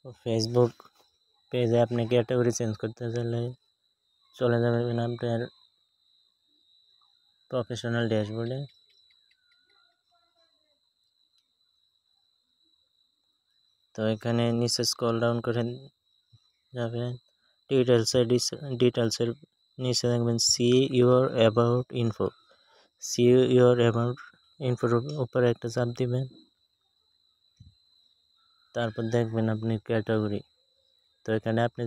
তো ফেসবুক পেজে আপনি ক্যাটাগরি চেঞ্জ করতে চাইলে চলে যাবেন আপনার প্রফেশনাল ড্যাশবোর্ডে। তো এখানে নিচে স্ক্রল ডাউন করে যাবেন, ডিটেলসের নিচে দেখবেন see your about info. See your about ইনফোর উপরে একটা চাপ দিবেন। তারপর দেখবেন আপনি ক্যাটাগরি। তো এখানে আপনি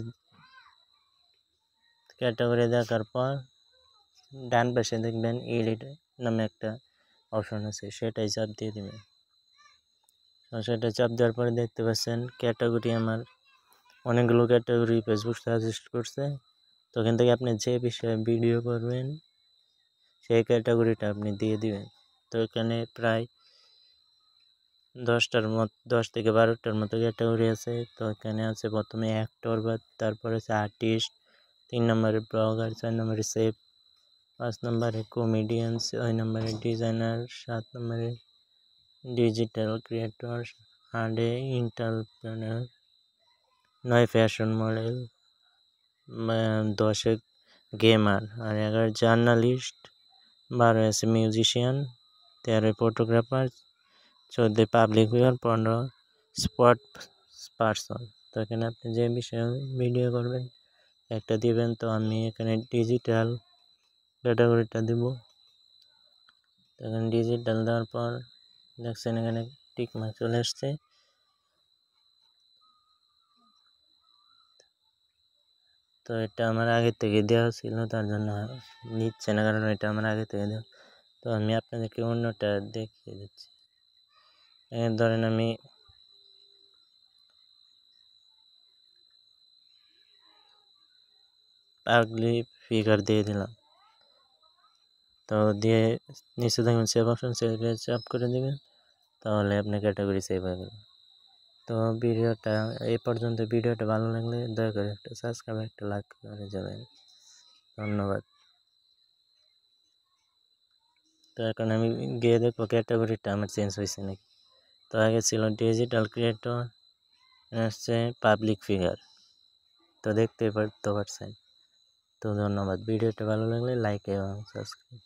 ক্যাটাগরি দেখার পর ডান পাশে দেখবেন এডিট নামে একটা অপশন আছে, সেটাই চাপ দিয়ে দেবেন। সেটা চাপ দেওয়ার পরে দেখতে পাচ্ছেন ক্যাটাগরি আমার অনেকগুলো ক্যাটাগরি ফেসবুক সাজেস্ট করছে। তো এখান থেকে আপনি যে বিষয়ে ভিডিও করবেন সেই ক্যাটাগরিটা আপনি দিয়ে দিবেন। তো এখানে প্রায় 10 থেকে 12টার মতো ক্যাটাগরি আছে। তো এখানে আছে প্রথমে অ্যাক্টর, বা তারপরে আছে আর্টিস্ট, 3 নম্বরে ব্লগার, 4 নম্বরে সেফ, 5 নম্বরে কমেডিয়ান, 6 নম্বরে ডিজাইনার, 7 নম্বরে digital creator, 8 entrepreneur, 9 fashion model, 10 gamer, আর 11 জার্নালিস্ট, 12 আছে musician, 13 photographer, 14 public figure, 15 sports person. তো এখানে আপনি যে বিষয়ে ভিডিও করবেন একটা দিবেন। তো আমি এখানে ডিজিটাল ক্যাটাগরিটা দিব। তো এখানে ডিজিটাল দেওয়ার পর দেখছেন এখানে টিক মার্ক চলে আসছে। তো এটা আমার আগে থেকে দেওয়া ছিল, তার জন্য নিচ্ছে না, কারণ এটা আমার আগে থেকে দেওয়া। তো আমি আপনাদেরকে অন্যটা দেখিয়ে দিচ্ছি। ধরেন আমি পাগলি ফিগার দিয়ে দিলাম। তো দিয়ে নিচে দেখবেন সেভ অপশন, সেভে চাপ করে দেবেন, তাহলে আপনার ক্যাটাগরি সেভ হয়ে গেল। তো ভিডিওটা এই পর্যন্ত। ভিডিওটা ভালো লাগলে দয়া করে একটা সাবস্ক্রাইব, একটা লাইক করে যাবেন। ধন্যবাদ। তো এখন আমি গিয়ে দেখবো ক্যাটাগরিটা আমার চেঞ্জ হয়েছে নাকি। তো আগে ছিল ডিজিটাল ক্রিয়েটর, আসছে পাবলিক ফিগার। তো দেখতে পারছেন। তো ধন্যবাদ। ভিডিওটা ভালো লাগলে লাইক এবং সাবস্ক্রাইব।